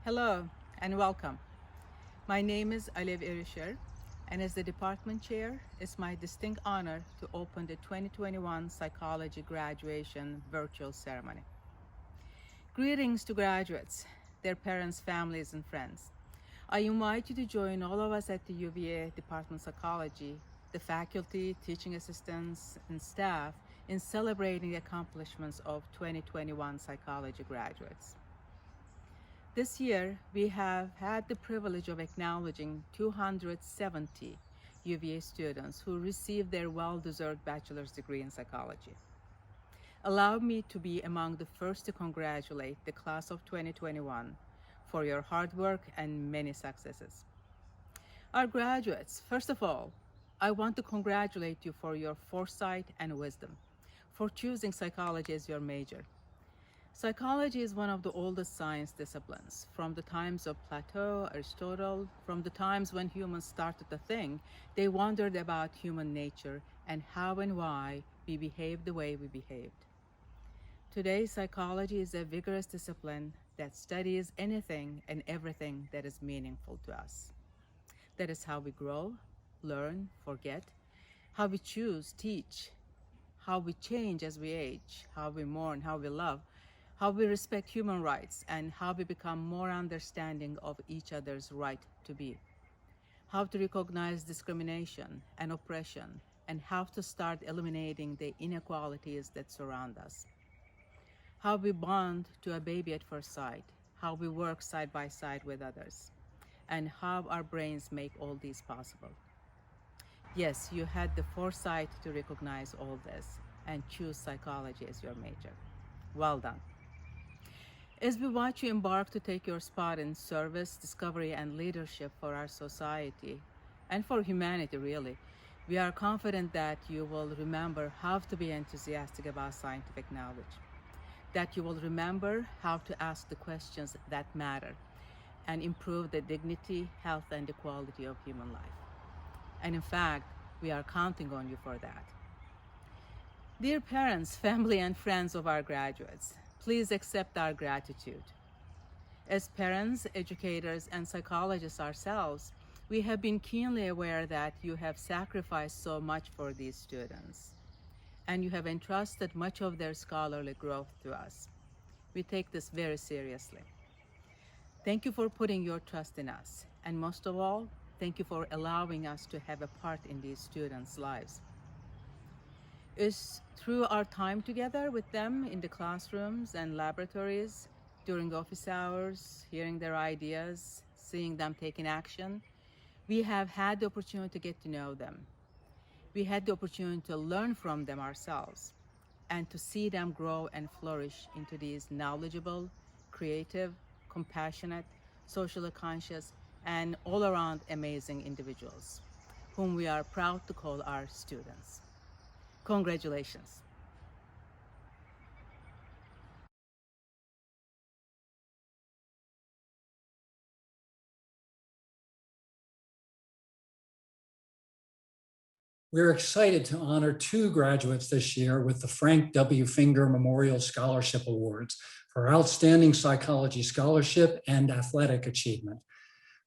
Hello and welcome. My name is Alev Erisher, and as the department chair, it's my distinct honor to open the 2021 Psychology Graduation Virtual Ceremony. Greetings to graduates, their parents, families, and friends. I invite you to join all of us at the UVA Department of Psychology, the faculty, teaching assistants, and staff in celebrating the accomplishments of 2021 psychology graduates. This year, we have had the privilege of acknowledging 270 UVA students who received their well-deserved bachelor's degree in psychology. Allow me to be among the first to congratulate the class of 2021 for your hard work and many successes. Our graduates, first of all, I want to congratulate you for your foresight and wisdom, for choosing psychology as your major. Psychology is one of the oldest science disciplines. From the times of Plato, Aristotle, from the times when humans started to think, they wondered about human nature and how and why we behaved the way we behaved. Today, psychology is a vigorous discipline that studies anything and everything that is meaningful to us. That is how we grow, learn, forget, how we choose, teach, how we change as we age, how we mourn, how we love, how we respect human rights, and how we become more understanding of each other's right to be, how to recognize discrimination and oppression, and how to start eliminating the inequalities that surround us, how we bond to a baby at first sight, how we work side by side with others, and how our brains make all these possible. Yes, you had the foresight to recognize all this and choose psychology as your major. Well done. As we watch you embark to take your spot in service, discovery, and leadership for our society, and for humanity really, we are confident that you will remember how to be enthusiastic about scientific knowledge, that you will remember how to ask the questions that matter, and improve the dignity, health, and the quality of human life. And in fact, we are counting on you for that. Dear parents, family, and friends of our graduates, please accept our gratitude. As parents, educators, and psychologists ourselves, we have been keenly aware that you have sacrificed so much for these students, and you have entrusted much of their scholarly growth to us. We take this very seriously. Thank you for putting your trust in us, and most of all, thank you for allowing us to have a part in these students' lives. It's through our time together with them in the classrooms and laboratories, during office hours, hearing their ideas, seeing them taking action, we have had the opportunity to get to know them. We had the opportunity to learn from them ourselves and to see them grow and flourish into these knowledgeable, creative, compassionate, socially conscious, and all-around amazing individuals, whom we are proud to call our students. Congratulations. We're excited to honor two graduates this year with the Frank W. Finger Memorial Scholarship Awards for outstanding psychology scholarship and athletic achievement.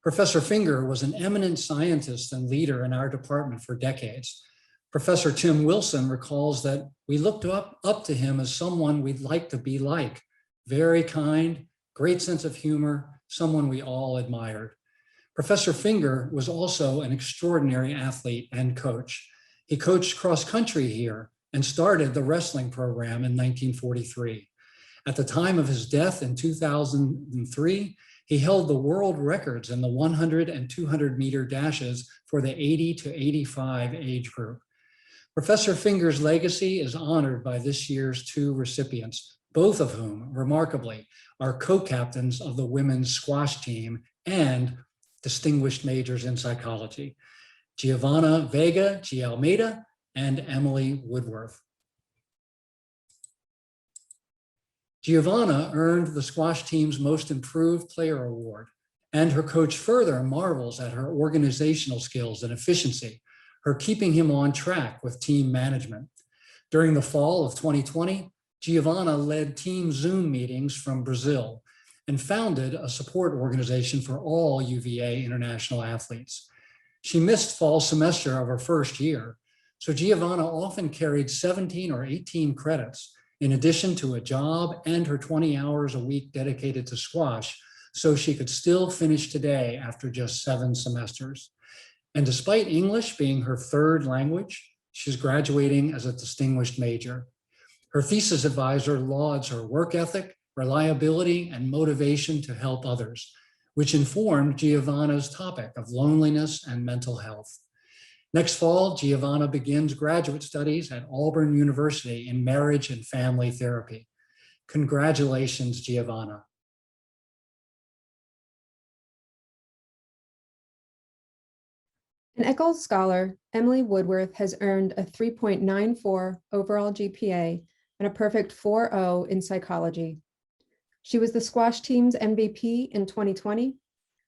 Professor Finger was an eminent scientist and leader in our department for decades. Professor Tim Wilson recalls that we looked up to him as someone we'd like to be like, very kind, great sense of humor, someone we all admired. Professor Finger was also an extraordinary athlete and coach. He coached cross country here and started the wrestling program in 1943. At the time of his death in 2003, he held the world records in the 100 and 200 meter dashes for the 80 to 85 age group. Professor Finger's legacy is honored by this year's two recipients, both of whom, remarkably, are co-captains of the women's squash team and distinguished majors in psychology, Giovanna Vega G. Almeida and Emily Woodworth. Giovanna earned the squash team's Most Improved Player Award, and her coach further marvels at her organizational skills and efficiency, her keeping him on track with team management. During the fall of 2020, Giovanna led team Zoom meetings from Brazil and founded a support organization for all UVA international athletes. She missed fall semester of her first year, so Giovanna often carried 17 or 18 credits in addition to a job and her 20 hours a week dedicated to squash, so she could still finish today after just 7 semesters. And despite English being her third language, she's graduating as a distinguished major. Her thesis advisor lauds her work ethic, reliability, and motivation to help others, which informed Giovanna's topic of loneliness and mental health. Next fall, Giovanna begins graduate studies at Auburn University in marriage and family therapy. Congratulations, Giovanna. An Eccles Scholar, Emily Woodworth has earned a 3.94 overall GPA and a perfect 4.0 in psychology. She was the squash team's MVP in 2020,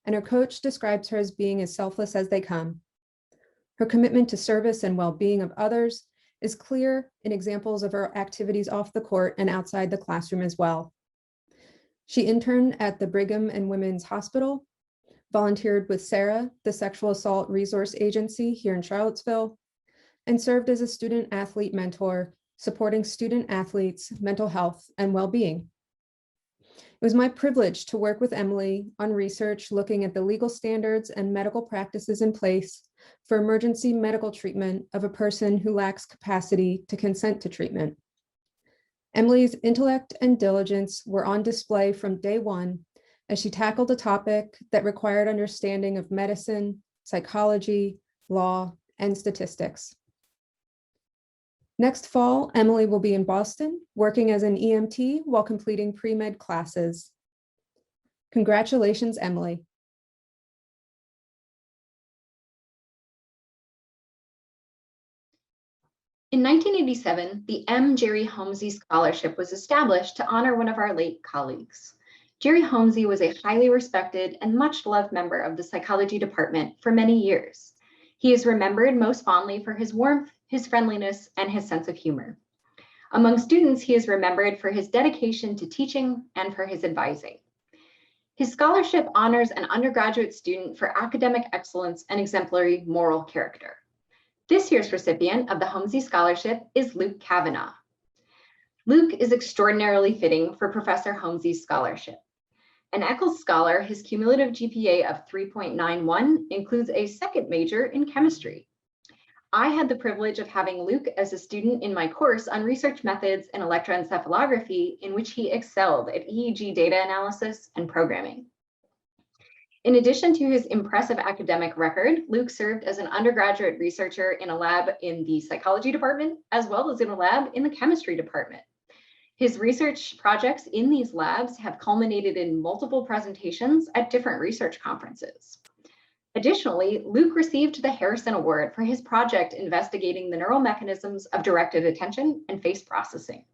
and her coach describes her as being as selfless as they come. Her commitment to service and well-being of others is clear in examples of her activities off the court and outside the classroom as well. She interned at the Brigham and Women's Hospital, volunteered with Sarah, the Sexual Assault Resource Agency here in Charlottesville, and served as a student athlete mentor, supporting student athletes' mental health and well-being. It was my privilege to work with Emily on research looking at the legal standards and medical practices in place for emergency medical treatment of a person who lacks capacity to consent to treatment. Emily's intellect and diligence were on display from day one as she tackled a topic that required understanding of medicine, psychology, law, and statistics. Next fall, Emily will be in Boston working as an EMT while completing pre-med classes. Congratulations, Emily. In 1987, the M. Jerry Homsey Scholarship was established to honor one of our late colleagues. Jerry Homsey was a highly respected and much loved member of the psychology department for many years. He is remembered most fondly for his warmth, his friendliness, and his sense of humor. Among students, he is remembered for his dedication to teaching and for his advising. His scholarship honors an undergraduate student for academic excellence and exemplary moral character. This year's recipient of the Homsey Scholarship is Luke Kavanaugh. Luke is extraordinarily fitting for Professor Homsey's scholarship. An Eccles Scholar, his cumulative GPA of 3.91 includes a second major in chemistry. I had the privilege of having Luke as a student in my course on research methods in electroencephalography, in which he excelled at EEG data analysis and programming. In addition to his impressive academic record, Luke served as an undergraduate researcher in a lab in the psychology department, as well as in a lab in the chemistry department. His research projects in these labs have culminated in multiple presentations at different research conferences. Additionally, Luke received the Harrison Award for his project investigating the neural mechanisms of directed attention and face processing.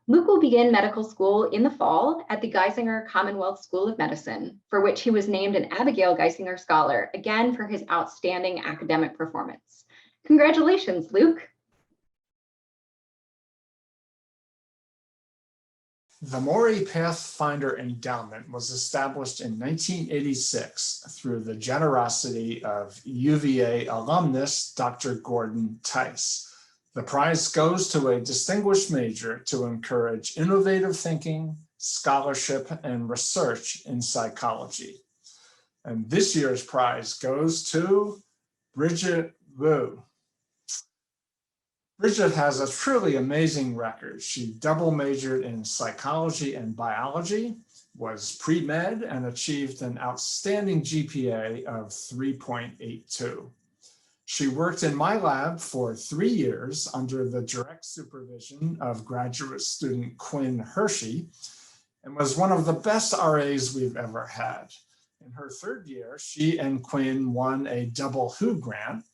Luke will begin medical school in the fall at the Geisinger Commonwealth School of Medicine, for which he was named an Abigail Geisinger Scholar, again for his outstanding academic performance. Congratulations, Luke. The Mori Pathfinder Endowment was established in 1986 through the generosity of UVA alumnus Dr. Gordon Tice. The prize goes to a distinguished major to encourage innovative thinking, scholarship, and research in psychology. And this year's prize goes to Bridget Wu. Bridget has a truly amazing record. She double majored in psychology and biology, was pre-med, and achieved an outstanding GPA of 3.82. She worked in my lab for 3 years under the direct supervision of graduate student Quinn Hershey, and was one of the best RAs we've ever had. In her third year, she and Quinn won a double Who grant,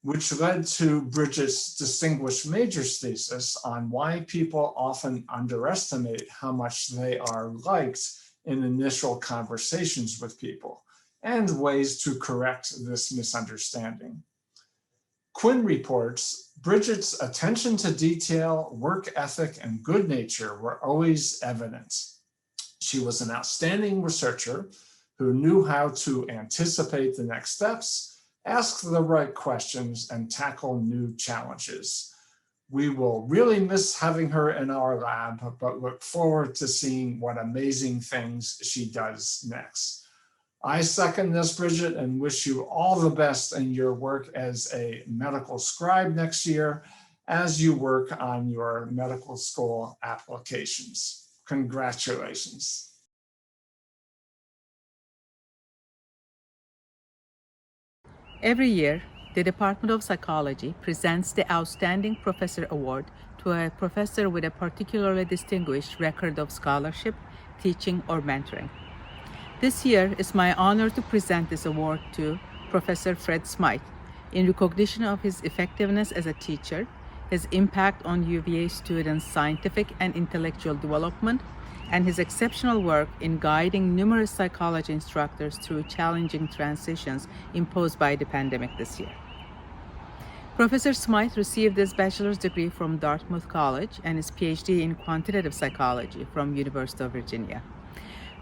which led to Bridget's distinguished major's thesis on why people often underestimate how much they are liked in initial conversations with people, and ways to correct this misunderstanding. Quinn reports, Bridget's attention to detail, work ethic, and good nature were always evident. She was an outstanding researcher who knew how to anticipate the next steps, ask the right questions, and tackle new challenges. We will really miss having her in our lab, but look forward to seeing what amazing things she does next. I second this, Bridget, and wish you all the best in your work as a medical scribe next year as you work on your medical school applications. Congratulations. Every year, the Department of Psychology presents the Outstanding Professor Award to a professor with a particularly distinguished record of scholarship, teaching, or mentoring. This year, it's my honor to present this award to Professor Fred Smythe in recognition of his effectiveness as a teacher, his impact on UVA students' scientific and intellectual development, and his exceptional work in guiding numerous psychology instructors through challenging transitions imposed by the pandemic this year. Professor Smythe received his bachelor's degree from Dartmouth College and his PhD in quantitative psychology from University of Virginia.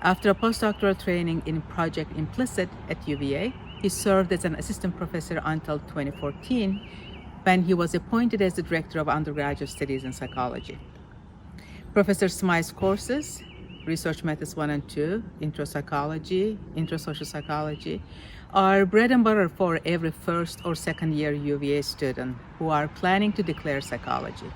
After a postdoctoral training in Project Implicit at UVA, he served as an assistant professor until 2014, when he was appointed as the director of undergraduate studies in psychology. Professor Smythe's courses, Research Methods 1 and 2, Intro Psychology, Intro Social Psychology, are bread and butter for every first or second year UVA student who are planning to declare psychology.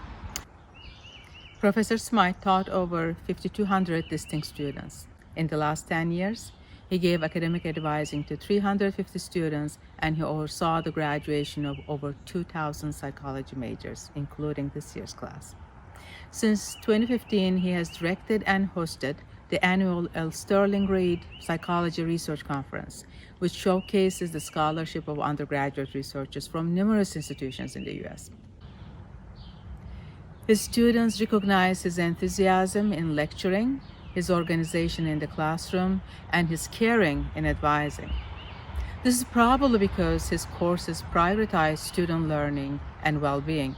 Professor Smythe taught over 5,200 distinct students. In the last 10 years, he gave academic advising to 350 students, and he oversaw the graduation of over 2,000 psychology majors, including this year's class. Since 2015, he has directed and hosted the annual L. Sterling Reid Psychology Research Conference, which showcases the scholarship of undergraduate researchers from numerous institutions in the U.S. His students recognize his enthusiasm in lecturing, his organization in the classroom, and his caring in advising. This is probably because his courses prioritize student learning and well-being.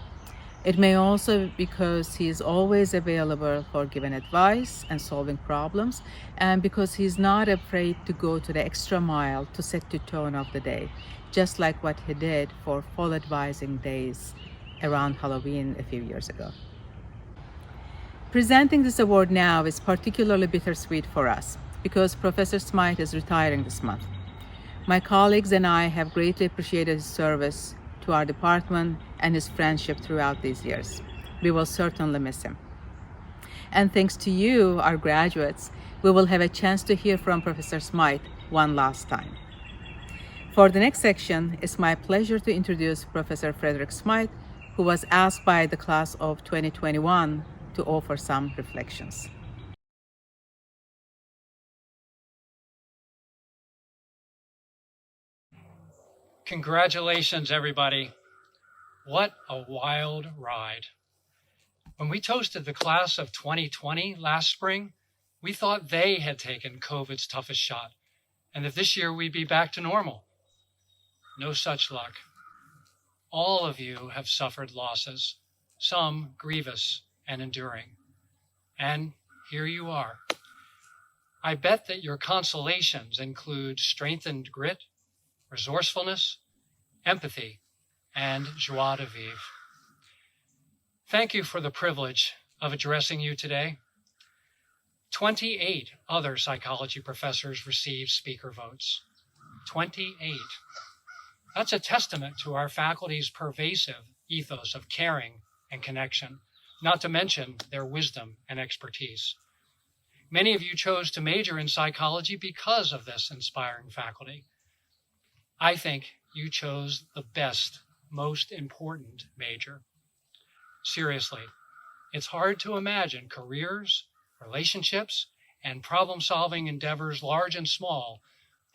It may also be because he is always available for giving advice and solving problems, and because he's not afraid to go to the extra mile to set the tone of the day, just like what he did for fall advising days around Halloween a few years ago. Presenting this award now is particularly bittersweet for us because Professor Smythe is retiring this month. My colleagues and I have greatly appreciated his service to our department and his friendship throughout these years. We will certainly miss him. And thanks to you, our graduates, we will have a chance to hear from Professor Smythe one last time. For the next section, it's my pleasure to introduce Professor Frederick Smythe, who was asked by the class of 2021 to offer some reflections. Congratulations, everybody. What a wild ride. When we toasted the class of 2020 last spring, we thought they had taken COVID's toughest shot, and that this year we'd be back to normal. No such luck. All of you have suffered losses, some grievous and enduring. And here you are. I bet that your consolations include strengthened grit, resourcefulness, empathy, and joie de vivre. Thank you for the privilege of addressing you today. 28 other psychology professors received speaker votes. 28. That's a testament to our faculty's pervasive ethos of caring and connection, not to mention their wisdom and expertise. Many of you chose to major in psychology because of this inspiring faculty. I think you chose the best, most important major. Seriously, it's hard to imagine careers, relationships, and problem-solving endeavors, large and small,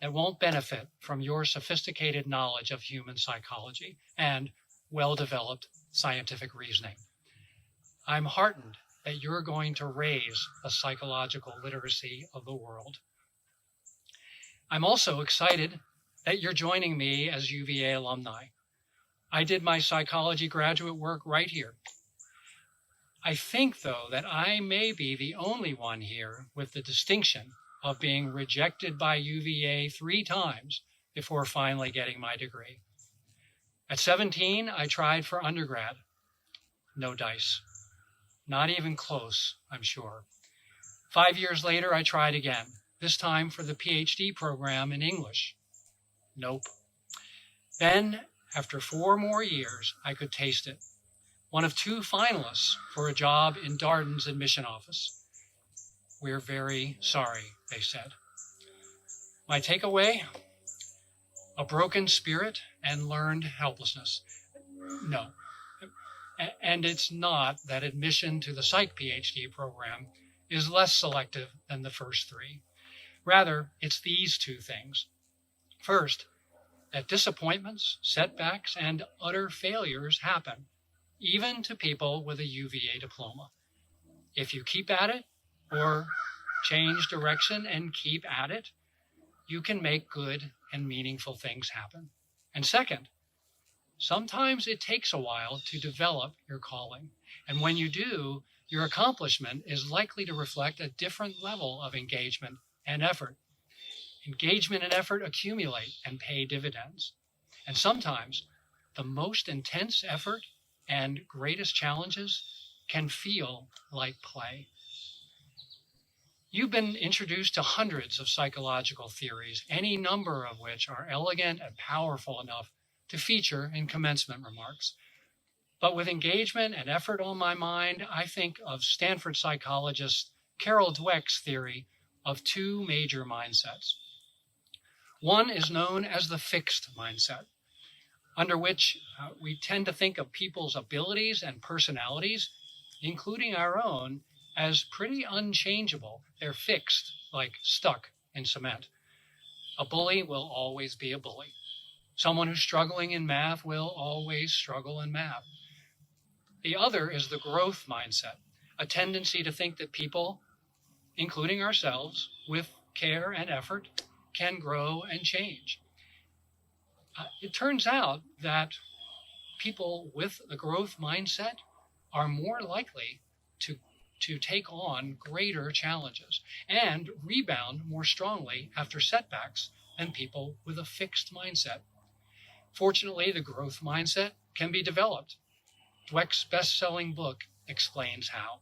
that won't benefit from your sophisticated knowledge of human psychology and well-developed scientific reasoning. I'm heartened that you're going to raise the psychological literacy of the world. I'm also excited that you're joining me as UVA alumni. I did my psychology graduate work right here. I think, though, that I may be the only one here with the distinction of being rejected by UVA 3 times before finally getting my degree. At 17, I tried for undergrad. No dice. Not even close, I'm sure. 5 years later, I tried again, this time for the PhD program in English. Nope. Then, after 4 more years, I could taste it. One of 2 finalists for a job in Darden's admission office. We're very sorry, they said. My takeaway? A broken spirit and learned helplessness. No. And it's not that admission to the psych PhD program is less selective than the first 3. Rather, it's these 2 things. First, that disappointments, setbacks, and utter failures happen, even to people with a UVA diploma. If you keep at it, or change direction and keep at it, you can make good and meaningful things happen. And second, sometimes it takes a while to develop your calling. And when you do, your accomplishment is likely to reflect a different level of engagement and effort. Engagement and effort accumulate and pay dividends. And sometimes the most intense effort and greatest challenges can feel like play. You've been introduced to hundreds of psychological theories, any number of which are elegant and powerful enough to feature in commencement remarks. But with engagement and effort on my mind, I think of Stanford psychologist Carol Dweck's theory of 2 major mindsets. One is known as the fixed mindset, under which we tend to think of people's abilities and personalities, including our own, as pretty unchangeable. They're fixed, like stuck in cement. A bully will always be a bully. Someone who's struggling in math will always struggle in math. The other is the growth mindset, a tendency to think that people, including ourselves, with care and effort, can grow and change. It turns out that people with the growth mindset are more likely to take on greater challenges and rebound more strongly after setbacks than people with a fixed mindset. Fortunately, the growth mindset can be developed. Dweck's best-selling book explains how.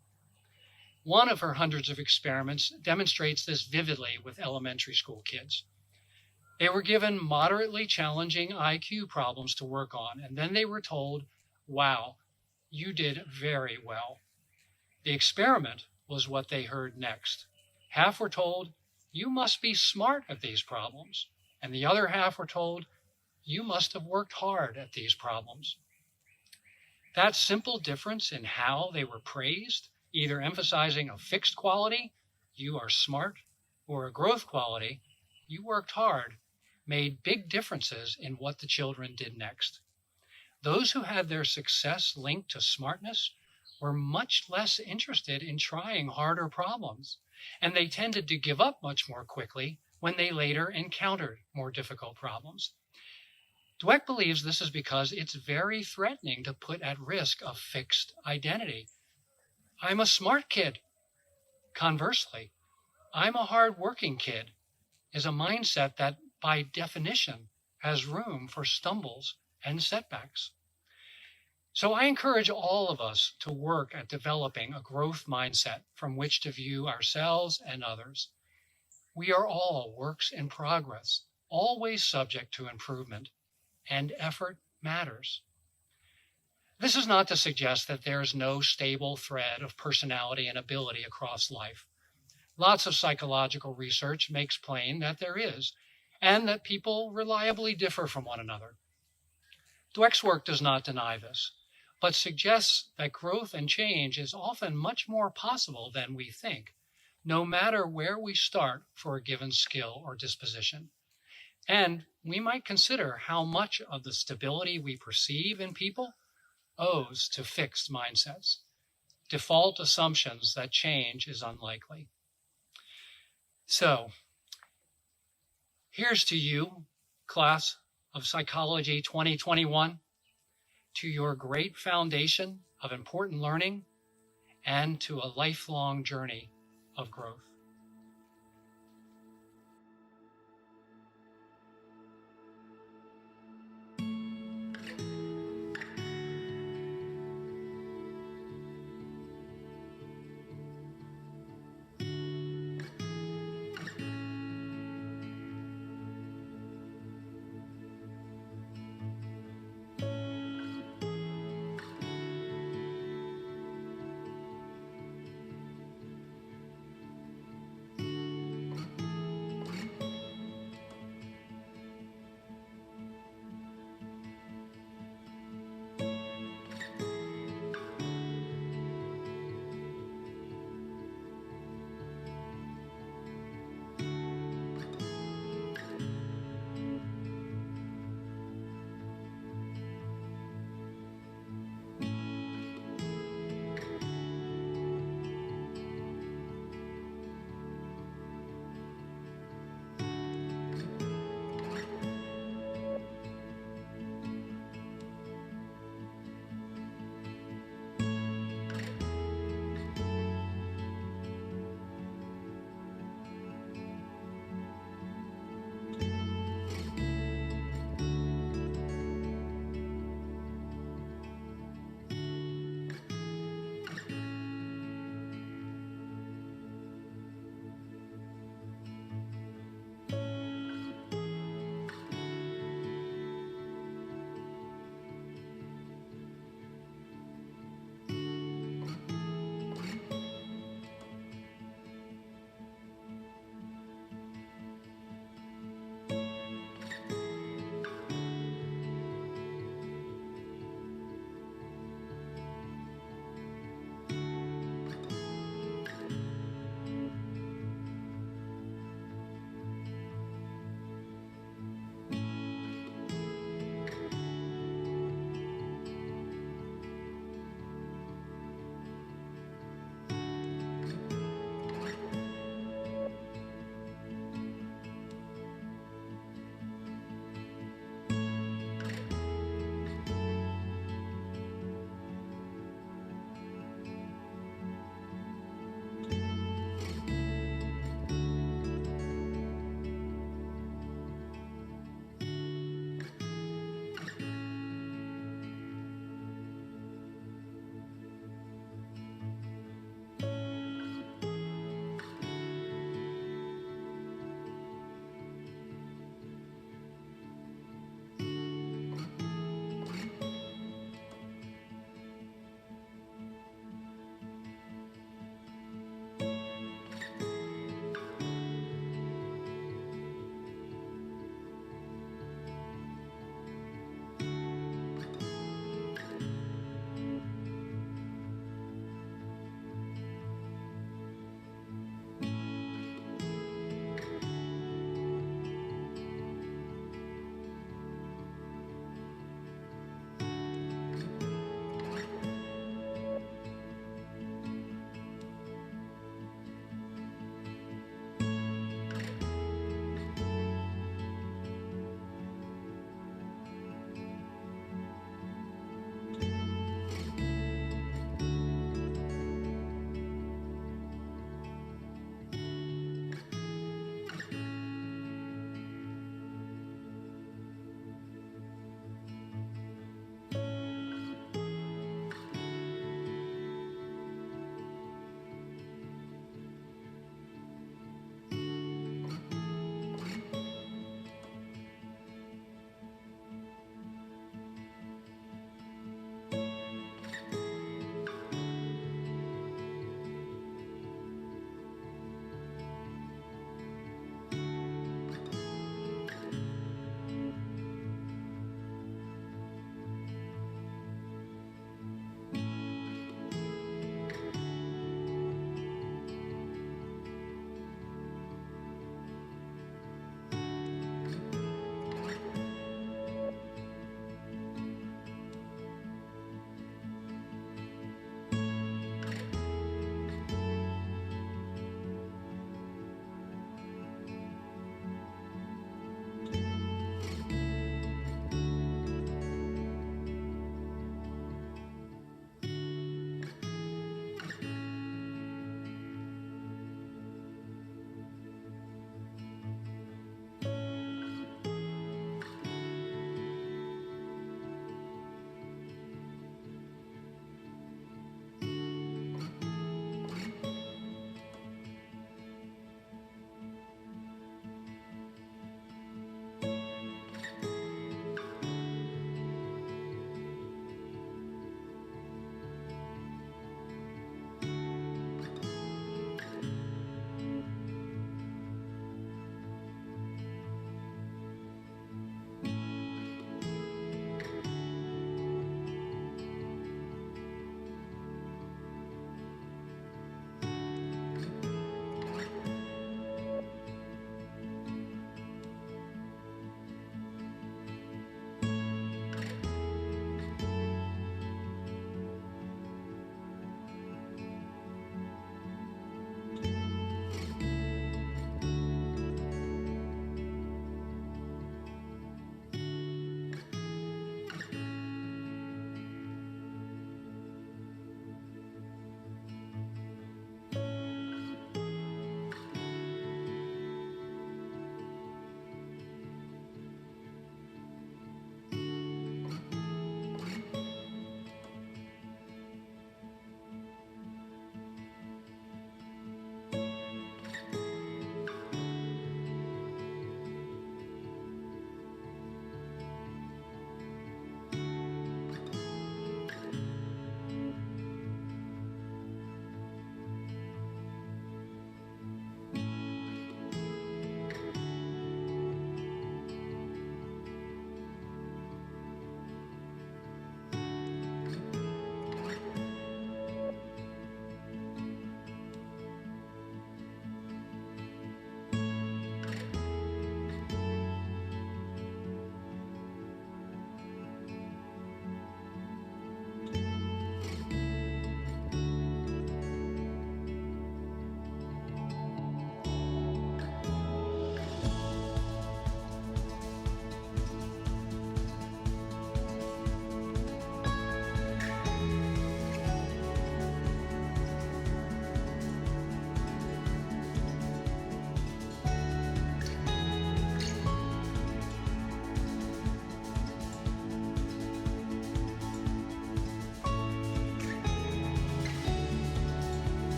One of her hundreds of experiments demonstrates this vividly with elementary school kids. They were given moderately challenging IQ problems to work on, and then they were told, "Wow, you did very well." The experiment was what they heard next. Half were told, "You must be smart at these problems," and the other half were told, "You must have worked hard at these problems." That simple difference in how they were praised, either emphasizing a fixed quality, "You are smart," or a growth quality, "You worked hard," made big differences in what the children did next. Those who had their success linked to smartness were much less interested in trying harder problems, and they tended to give up much more quickly when they later encountered more difficult problems. Dweck believes this is because it's very threatening to put at risk a fixed identity. I'm a smart kid. Conversely, I'm a hard-working kid is a mindset that, by definition, has room for stumbles and setbacks. So I encourage all of us to work at developing a growth mindset from which to view ourselves and others. We are all works in progress, always subject to improvement, and effort matters. This is not to suggest that there is no stable thread of personality and ability across life. Lots of psychological research makes plain that there is, and that people reliably differ from one another. Dweck's work does not deny this, but suggests that growth and change is often much more possible than we think, no matter where we start for a given skill or disposition. And we might consider how much of the stability we perceive in people owes to fixed mindsets, default assumptions that change is unlikely. So, here's to you, class of Psychology 2021, to your great foundation of important learning and to a lifelong journey of growth.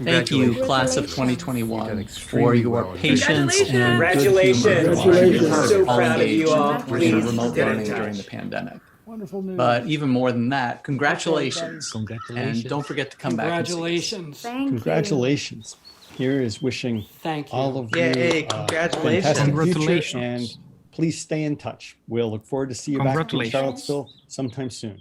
Thank you, class of 2021, for your patience and Congratulations. good humor Congratulations. So all proud of you engaged all. in Please remote get in learning during the touch. pandemic. Wonderful news. But even more than that, congratulations. Congratulations. And don't forget to come back and see us. Congratulations. Congratulations. Here is wishing Thank you. all of Yay, you a congratulations. fantastic future, Congratulations. and please stay in touch. We'll look forward to see you back in Charlottesville sometime soon.